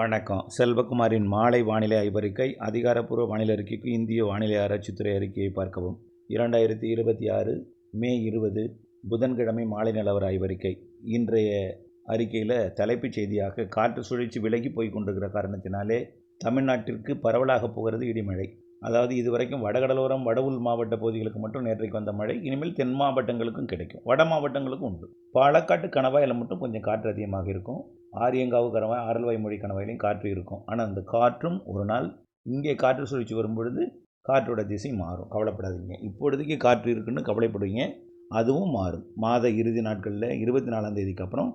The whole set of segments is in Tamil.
வணக்கம். செல்வகுமாரின் மாலை வானிலை ஆய்வறிக்கை. அதிகாரப்பூர்வ வானிலை அறிக்கைக்கு இந்திய வானிலை ஆராய்ச்சித்துறை அறிக்கையை பார்க்கவும். 2026 மே 20 புதன்கிழமை மாலை நிலவர ஆய்வறிக்கை. இன்றைய அறிக்கையில் தலைப்புச் செய்தியாக காற்று சுழற்சி விலகி போய் கொண்டிருக்கிற காரணத்தினாலே தமிழ்நாட்டிற்கு பரவலாக போகிறது இடிமழை. அதாவது இதுவரைக்கும் வடகடலோரம் வட உள் மாவட்ட பகுதிகளுக்கு மட்டும் நேற்றைக்கு வந்த மழை இனிமேல் தென் மாவட்டங்களுக்கும் கிடைக்கும், வட மாவட்டங்களுக்கும் உண்டு. பாலக்காட்டு கணவாயில் மட்டும் கொஞ்சம் காற்று அதிகமாக இருக்கும். ஆரியங்காவு கணவாய், ஆரல்வாய்மொழி கணவாயிலையும் காற்று இருக்கும். ஆனால் அந்த காற்றும் ஒரு நாள் இங்கே காற்று சுழற்சி வரும்பொழுது காற்றோட திசை மாறும், கவலைப்படாதீங்க. இப்பொழுதுக்கு காற்று இருக்குன்னு கவலைப்படுவீங்க, அதுவும் மாறும். மாத இறுதி நாட்களில் 24ஆம் தேதிக்கு அப்புறம்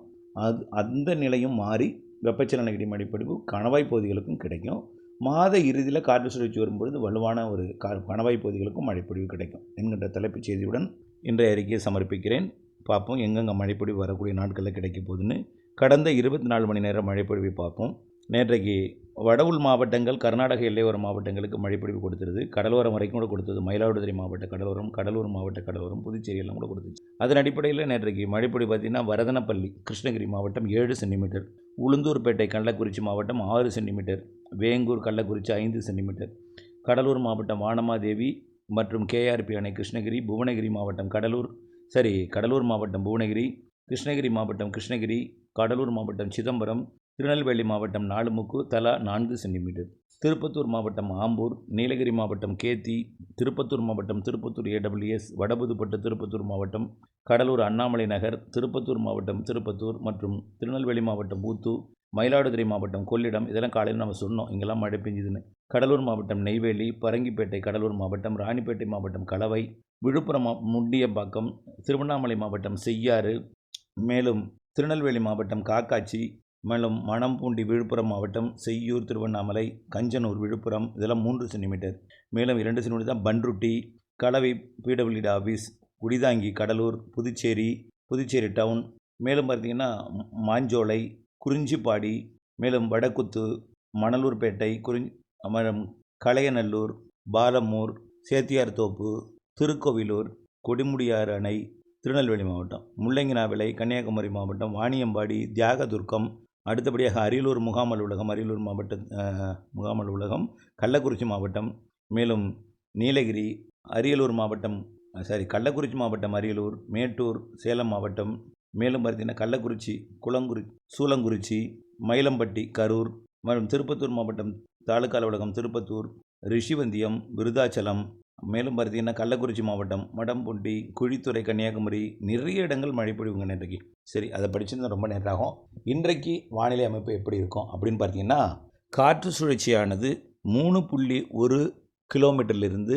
அந்த நிலையும் மாறி வெப்பச்சலன இடிமழைப்பொழிவு கணவாய் பகுதிகளுக்கும் கிடைக்கும். மாத இறுதியில் காற்று சுழற்சி வரும்பொழுது வலுவான ஒரு கணவாய் பகுதிகளுக்கும் மழைப்பொழிவு கிடைக்கும் என்கின்ற தலைப்புச் செய்தியுடன் இன்றைய அறிக்கையை சமர்ப்பிக்கிறேன். பார்ப்போம் எங்கெங்கே மழைப்பொழிவு வரக்கூடிய நாட்களில் கிடைக்க போகுதுன்னு. கடந்த 24 மணி நேரம் மழைப்பொழிவை பார்ப்போம். நேற்றைக்கு வட உள் மாவட்டங்கள், கர்நாடக எல்லையோர மாவட்டங்களுக்கு மழைப்பொழிவு கொடுத்துருது. கடலோரம் வரைக்கும் கூட கொடுத்தது. மயிலாடுதுறை மாவட்ட கடலோரம், கடலூர் மாவட்ட கடலோரம், புதுச்சேரி எல்லாம் கூட கொடுத்துச்சு. அதன் அடிப்படையில் நேற்றைக்கு மழைப்பொழிவு பார்த்திங்கன்னா வரதனப்பள்ளி கிருஷ்ணகிரி மாவட்டம் 7 சென்டிமீட்டர், உளுந்தூர்பேட்டை கள்ளக்குறிச்சி மாவட்டம் 6 சென்டிமீட்டர், வேங்கூர் கள்ளக்குறிச்சி 5 சென்டிமீட்டர், கடலூர் மாவட்டம் வானமாதேவி மற்றும் கேஆர்பி அணை கிருஷ்ணகிரி, புவனகிரி மாவட்டம் கடலூர் மாவட்டம் புவனகிரி, கிருஷ்ணகிரி மாவட்டம் கிருஷ்ணகிரி, கடலூர் மாவட்டம் சிதம்பரம், திருநெல்வேலி மாவட்டம் நாலுமுக்கு தலா 4 சென்டிமீட்டர், திருப்பத்தூர் மாவட்டம் ஆம்பூர், நீலகிரி மாவட்டம் கேத்தி, திருப்பத்தூர் மாவட்டம் திருப்பத்தூர் AWS, வடபுதுப்பட்டு திருப்பத்தூர் மாவட்டம், கடலூர் அண்ணாமலை நகர், திருப்பத்தூர் மாவட்டம் திருப்பத்தூர் மற்றும் திருநெல்வேலி மாவட்டம் ஊத்து, மயிலாடுதுறை மாவட்டம் கொள்ளிடம். இதெல்லாம் காலையில் நம்ம சொன்னோம் இங்கெல்லாம் மழை பெஞ்சுதுன்னு. கடலூர் மாவட்டம் நெய்வேலி, பரங்கிப்பேட்டை கடலூர் மாவட்டம், ராணிப்பேட்டை மாவட்டம் கலவை, விழுப்புரம் முண்டியம்பாக்கம், திருவண்ணாமலை மாவட்டம் செய்யாறு, மேலும் திருநெல்வேலி மாவட்டம் காக்காட்சி, மேலும் மணம்பூண்டி விழுப்புரம் மாவட்டம், செய்யூர் திருவண்ணாமலை, கஞ்சனூர் விழுப்புரம், இதெல்லாம் 3 சென்டிமீட்டர். மேலும் 2 சென்டிமீட்டர் தான் Panruti, Kalavai PWD office, Kudithangi Cuddalore, Puducherry town, மேலும் பார்த்திங்கன்னா மாஞ்சோலை, குறிஞ்சிப்பாடி, மேலும் வடக்குத்து, மணலூர்பேட்டை, கலையநல்லூர், பாலமூர், சேத்தியார்தோப்பு, திருக்கோவிலூர், கொடிமுடியாறு அணை, திருநெல்வேலி மாவட்டம், முள்ளங்கினாவிளை, கன்னியாகுமரி மாவட்டம், வாணியம்பாடி, தியாகதுர்க்கம், அடுத்தபடியாக அரியலூர் முகாம் அலுவலகம், கள்ளக்குறிச்சி மாவட்டம், மேலும் நீலகிரி, கள்ளக்குறிச்சி மாவட்டம், அரியலூர், மேட்டூர், சேலம் மாவட்டம், மேலும் பார்த்தீங்கன்னா கள்ளக்குறிச்சி, சூலங்குறிச்சி, மயிலம்பட்டி, கரூர், மற்றும் திருப்பத்தூர் மாவட்டம் தாலுக்கா அலுவலகம் திருப்பத்தூர், ரிஷிவந்தியம், விருதாச்சலம், மேலும் பார்த்தீங்கன்னா கள்ளக்குறிச்சி மாவட்டம் மடம்புண்டி, குழித்துறை, கன்னியாகுமரி, நிறைய இடங்கள் மழை பொழிவுங்க நேற்றைக்கு. சரி, அதை படிச்சுருந்தா ரொம்ப நேரம் ஆகும். இன்றைக்கு வானிலை அமைப்பு எப்படி இருக்கும் அப்படின்னு பார்த்தீங்கன்னா, காற்று சுழற்சியானது 3.1 கிலோமீட்டர்லேருந்து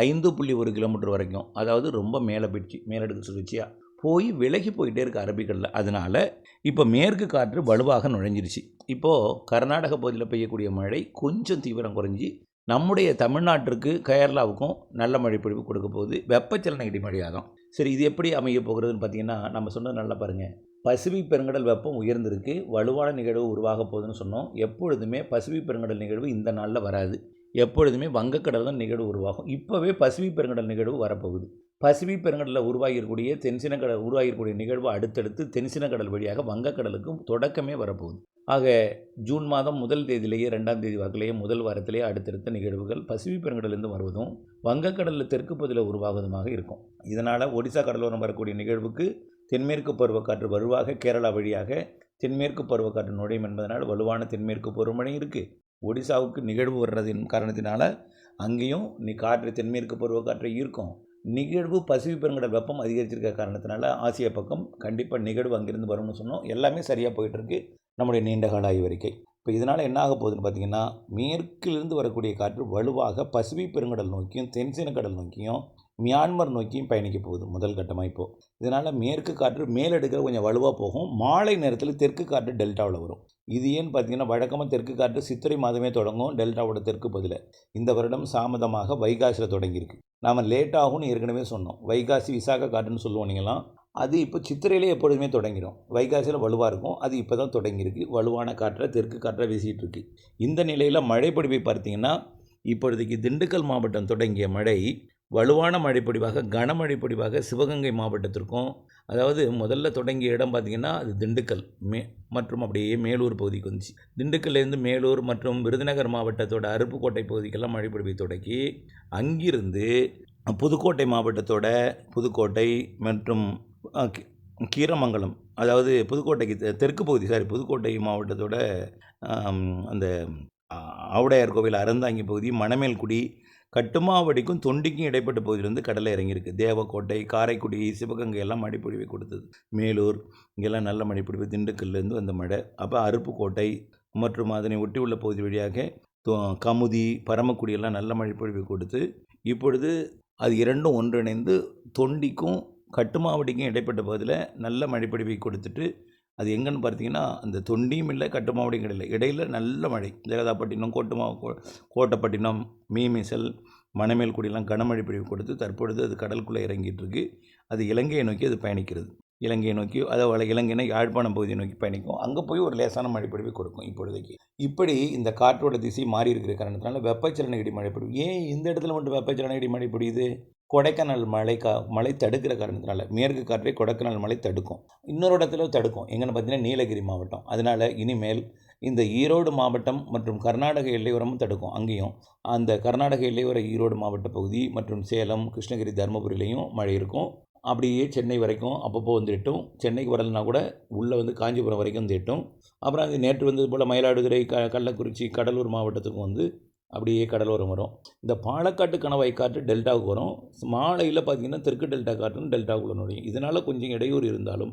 5.1 கிலோமீட்டர் வரைக்கும், அதாவது ரொம்ப மேலடுக்கு சுழற்சியாக போய் விலகி போயிட்டே இருக்குது அரபிக்கடலில். அதனால் இப்போ மேற்கு காற்று வலுவாக நுழைஞ்சிருச்சு. இப்போது கர்நாடக பகுதியில் பெய்யக்கூடிய மழை கொஞ்சம் தீவிரம் குறைஞ்சி நம்முடைய தமிழ்நாட்டிற்கு, கேரளாவுக்கும் நல்ல மழை பொழிவு கொடுக்க போகுது. வெப்பச்சலன இடிமழையாக தான். சரி, இது எப்படி அமைய போகிறதுன்னு பார்த்தீங்கன்னா, நம்ம சொன்னது நல்லா பாருங்கள். பசிபிக் பெருங்கடல் வெப்பம் உயர்ந்திருக்கு, வலுவான நிகழ்வு உருவாக போகுதுன்னு சொன்னோம். எப்பொழுதுமே பசிபிக் பெருங்கடல் நிகழ்வு இந்த நாளில் வராது. எப்பொழுதுமே வங்கக்கடல் தான் நிகழ்வு உருவாகும். இப்போவே பசிபிக் பெருங்கடல் நிகழ்வு வரப்போகுது. பசிபிக் பெருங்கடலில் உருவாகியிருக்கக்கூடிய நிகழ்வு அடுத்தடுத்து தென்சினக்கடல் வழியாக வங்கக்கடலுக்கும் தொடக்கமே வரப்போகுது. ஆக ஜூன் மாதம் 1 தேதியிலேயே 2ஆம் தேதி வாக்கிலேயே முதல் வாரத்திலேயே அடுத்தடுத்த நிகழ்வுகள் பசிபிக் பெருங்கடலிருந்து வருவதும் வங்கக்கடலில் தெற்கு பகுதியில் உருவாகுவதுமாக இருக்கும். இதனால் ஒடிசா கடலோரம் வரக்கூடிய நிகழ்வுக்கு தென்மேற்கு பருவக்காற்று வலுவாக கேரளா வழியாக தென்மேற்கு பருவக்காற்று நுழையும் என்பதனால் வலுவான தென்மேற்கு பருவமழை இருக்குது. ஒடிசாவுக்கு நிகழ்வு வர்றதின் காரணத்தினால அங்கேயும் காற்று தென்மேற்கு பருவக்காற்றை ஈர்க்கும். நிகழ்வு பசிபிக் பெருங்கடல் வெப்பம் அதிகரிச்சிருக்க காரணத்தினால ஆசியா பக்கம் கண்டிப்பாக நிகழ்வு அங்கிருந்து வரும்னு சொன்னோம். எல்லாமே சரியாக போயிட்டுருக்கு நம்முடைய நீண்டகால ஆய்வறிக்கை. இப்போ இதனால் என்ன ஆக போகுதுன்னு பார்த்தீங்கன்னா, மேற்கிலிருந்து வரக்கூடிய காற்று வலுவாக பசிபிக் பெருங்கடல் நோக்கியும் தென்சீனக்கடல் நோக்கியும் மியான்மர் நோக்கியும் பயணிக்க போகுது முதல் கட்டமாக. இப்போது இதனால் மேற்கு காற்று மேலெடுக்கிற கொஞ்சம் வலுவாக போகும். மாலை நேரத்தில் தெற்கு காற்று டெல்டாவில் வரும். இது ஏன்னு பார்த்தீங்கன்னா, வழக்கமாக தெற்கு காற்று சித்திரை மாதமே தொடங்கும் டெல்டாவோட தெற்கு பகுதியில். இந்த வருடம் தாமதமாக வைகாசியில் தொடங்கியிருக்கு. நாம் லேட்டாகும்னு ஏற்கனவே சொன்னோம். வைகாசி விசாக காற்றுன்னு சொல்லுவோம் நீங்களாம். அது இப்போ சித்திரையிலே எப்பொழுதுமே தொடங்கிடும். வைகாசியில் வலுவாக இருக்கும். அது இப்போ தான் தொடங்கியிருக்கு. வலுவான காற்றை தெற்கு காற்றை வீசிகிட்டு இருக்கு. இந்த நிலையில் மழை பொழிவை பார்த்தீங்கன்னா, இப்பொழுதைக்கு திண்டுக்கல் மாவட்டம் தொடங்கிய மழை வலுவான மழைப்பொழிவாக கனமழை பொழிவாக சிவகங்கை மாவட்டத்திற்கும், அதாவது முதல்ல தொடங்கிய இடம் பார்த்திங்கன்னா அது திண்டுக்கல் மற்றும் அப்படியே மேலூர் பகுதிக்கு வந்துச்சு. திண்டுக்கல்லேருந்து மேலூர் மற்றும் விருதுநகர் மாவட்டத்தோட அருப்புக்கோட்டை பகுதிக்கெல்லாம் மழைப்பொழிவை தொடக்கி அங்கிருந்து புதுக்கோட்டை மாவட்டத்தோட புதுக்கோட்டை மற்றும் கீரமங்கலம், அதாவது புதுக்கோட்டைக்கு தெற்கு பகுதி புதுக்கோட்டை மாவட்டத்தோட அந்த ஆவுடையார் கோவில் அறந்தாங்கி பகுதி, மணமேல்குடி, கட்டுமாவடிக்கும் தொண்டிக்கும் இடைப்பட்ட பகுதியிலிருந்து கடலை இறங்கியிருக்கு. தேவக்கோட்டை, காரைக்குடி, சிவகங்கை எல்லாம் மழைப்பொழிவை கொடுத்தது. மேலூர் இங்கெல்லாம் நல்ல மழைப்பொழிவு. திண்டுக்கல்லேருந்து வந்த மழை. அப்போ அருப்புக்கோட்டை மற்றும் அதனை ஒட்டி உள்ள பகுதி வழியாக கமுதி, பரமக்குடி எல்லாம் நல்ல மழைப்பொழிவை கொடுத்து, இப்பொழுது அது இரண்டும் ஒன்றிணைந்து தொண்டிக்கும் கட்டுமாவடிக்கும் இடைப்பட்ட பகுதியில் நல்ல மழைப்பொழிவை கொடுத்துட்டு, அது எங்கன்னு பார்த்தீங்கன்னா அந்த தொண்டியும் இல்லை கட்டுமாவடியும் கிடையாது, இடையில் நல்ல மழை. ஜெகதாப்பட்டினம், கோட்டப்பட்டினம், மீமிசல், மணமேல்குடியெல்லாம் கனமழை பொழிவு கொடுத்து தற்பொழுது அது கடலுக்குள்ளே இறங்கிட்டு இருக்கு. அது இலங்கையை நோக்கி அது பயணிக்கிறது. இலங்கையை நோக்கி, அதாவது இலங்கைனா யாழ்ப்பாணம் பகுதியை நோக்கி பயணிக்கும். அங்கே போய் ஒரு லேசான மழைப்பொழிவை கொடுக்கும் இப்பொழுதைக்கு. இப்படி இந்த காற்றோட திசை மாறி இருக்கிற காரணத்தினால வெப்பச்சலன இடி மழைப்பொழிவு. ஏன் இந்த இடத்துல மட்டும் வெப்பச்சலன இடி மழை பொழியுது? கொடைக்கானல் மழை தடுக்கிற காரணத்தினால. மேற்கு காற்றை கொடைக்கானல் மழை தடுக்கும். இன்னொரு இடத்துல தடுக்கும், எங்கன்னு பார்த்தீங்கன்னா நீலகிரி மாவட்டம். அதனால் இனிமேல் இந்த ஈரோடு மாவட்டம் மற்றும் கர்நாடக எல்லையோரமும் தடுக்கும். அங்கேயும் அந்த கர்நாடக எல்லையோர ஈரோடு மாவட்ட பகுதி மற்றும் சேலம், கிருஷ்ணகிரி, தருமபுரியிலையும் மழை இருக்கும். அப்படியே சென்னை வரைக்கும் அப்பப்போ வந்து எட்டும். சென்னைக்கு வரலைன்னா கூட உள்ளே காஞ்சிபுரம் வரைக்கும் வந்து எட்டும். அப்புறம் அது நேற்று வந்தது போல் மயிலாடுதுறை, கள்ளக்குறிச்சி, கடலூர் மாவட்டத்துக்கும் அப்படியே கடலோரம் வரும். இந்த பாலக்காட்டு கணவாய் காற்று டெல்டாவுக்கு வரும். மாலையில் பார்த்திங்கன்னா தெற்கு டெல்டா காற்றுன்னு டெல்டாவுக்குள்ள நுழையும். இதனால் கொஞ்சம் இடையூறு இருந்தாலும்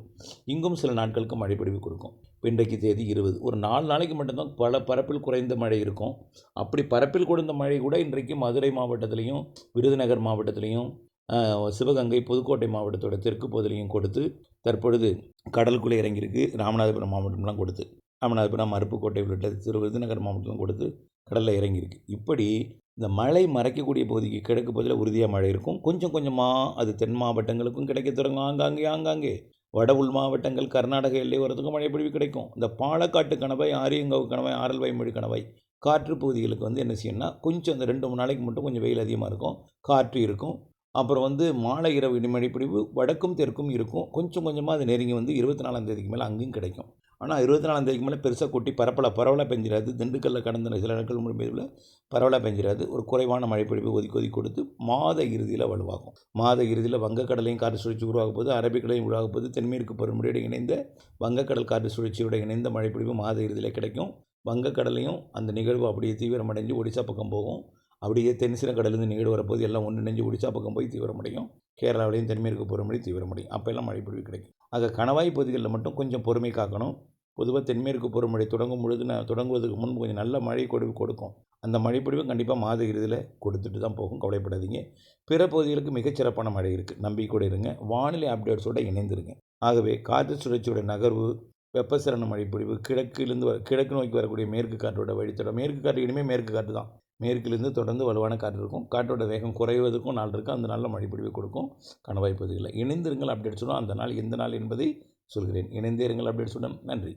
இங்கும் சில நாட்களுக்கு மழைப்பொழிவு கொடுக்கும். இன்றைக்கு தேதி 20, ஒரு 4 நாளைக்கு மட்டும்தான் பல பரப்பில் குறைந்த மழை இருக்கும். அப்படி பரப்பில் குறைந்த மழை கூட இன்றைக்கு மதுரை மாவட்டத்திலையும், விருதுநகர் மாவட்டத்திலையும், சிவகங்கை, புதுக்கோட்டை மாவட்டத்தோட தெற்கு பகுதியிலையும் கொடுத்து தற்பொழுது கடலுக்குள்ளே இறங்கியிருக்கு. ராமநாதபுரம் மாவட்டம்லாம் கொடுத்து, ராமநாதபுரம், அருப்புக்கோட்டை உள்ளிட்ட விருதுநகர் மாவட்டம்லாம் கொடுத்து கடலில் இறங்கியிருக்கு. இப்படி இந்த மழை மறைக்கக்கூடிய பகுதிக்கு கிழக்கு பகுதியில் உறுதியாக மழை இருக்கும். கொஞ்சம் கொஞ்சமாக அது தென் மாவட்டங்களுக்கும் கிடைக்க தொடங்கும். ஆங்காங்கே வட உள் மாவட்டங்கள், கர்நாடக எல்லையோரத்துக்கும் மழை பொழிவு கிடைக்கும். இந்த பாலக்காட்டு கணவாய், ஆரியங்காவு கணவாய், ஆரல்வாய்மொழி கணவாய் காற்று பகுதிகளுக்கு என்ன செய்யணும்னா, கொஞ்சம் அந்த 2-3 நாளைக்கு மட்டும் கொஞ்சம் வெயில் அதிகமாக இருக்கும், காற்று இருக்கும். அப்புறம் மாலை இரவு இடிமழை பொழிவு வடக்கும் தெற்கும் இருக்கும். கொஞ்சம் கொஞ்சமாக அது நெருங்கி 24ஆம் தேதிக்கு மேலே அங்கேயும் கிடைக்கும். ஆனால் 24ஆம் தேதிக்கு மேலே பெருசாக கொட்டி பரவலாக பெஞ்சிடாது. திண்டுக்கல்லில் கடந்த சில நாட்கள் முடிவில் பரவலாக பெஞ்சிடாது. ஒரு குறைவான மழைப்பொழிவு ஒதுக்கி கொடுத்து மாத இறுதியில் வலுவாகும். மாத இறுதியில் வங்கக்கடலையும் காற்று சுழற்சி உருவாக போது, அரபிக்கடலையும் உருவாக போது, தென்மேற்கு பருவமழையோடு இணைந்த வங்கக்கடல் காற்று சுழற்சியோடு இணைந்த மழைப்பொழிவு மாத இறுதியில் கிடைக்கும். வங்கக்கடலையும் அந்த நிகழ்வு அப்படியே தீவிரமடைஞ்சு ஒடிசா பக்கம் போகும். அப்படியே தென்சின கடலேருந்து நிகழ்வு வரப்போது எல்லாம் ஒன்றிணைஞ்சு ஒடிசா பக்கம் போய் தீவிரமடையும். கேரளாவிலையும் தென்மேற்கு பருவமழை தீவிரமடையும். அப்போ எல்லாம் மழைப்பொழிவு கிடைக்கும். ஆக கணவாய் பகுதிகளில் மட்டும் கொஞ்சம் பொறுமை காக்கணும். பொதுவாக தென்மேற்கு பருவமழை தொடங்குவதற்கு முன்பு கொஞ்சம் நல்ல மழை கொடுக்கும். அந்த மழைப்பொழிவு கண்டிப்பாக மாத இறுதியில் கொடுத்துட்டு தான் போகும். கவலைப்படாதீங்க. பிற பகுதிகளுக்கு மிகச்சிறப்பான மழை இருக்குது. நம்பிக்கையோடு இருங்க. வானிலை அப்டேட்ஸோடு இணைந்திருங்க. ஆகவே காற்று சுழற்சியோட நகர்வு, வெப்பசலன மழைப்பொழிவு, கிழக்கு நோக்கி வரக்கூடிய மேற்கு காற்றோட வழித்தடம். மேற்கு காற்று இனிமேல் மேற்கு காற்று தான். மேற்கிலிருந்து தொடர்ந்து வலுவான காற்று இருக்கும். காற்றோட வேகம் குறைவதற்கும் நாள் இருக்குது. அந்த நாளில் மழைப்பொழிவு கொடுக்கும் கணவாய் பகுதிகளில். இணைந்திருங்கள் அப்டேட்ஸுடன். அந்த நாள் எந்த நாள் என்பதை சொல்கிறேன். இணைந்தே இருங்கள் அப்டேட்ஸுடன். நன்றி.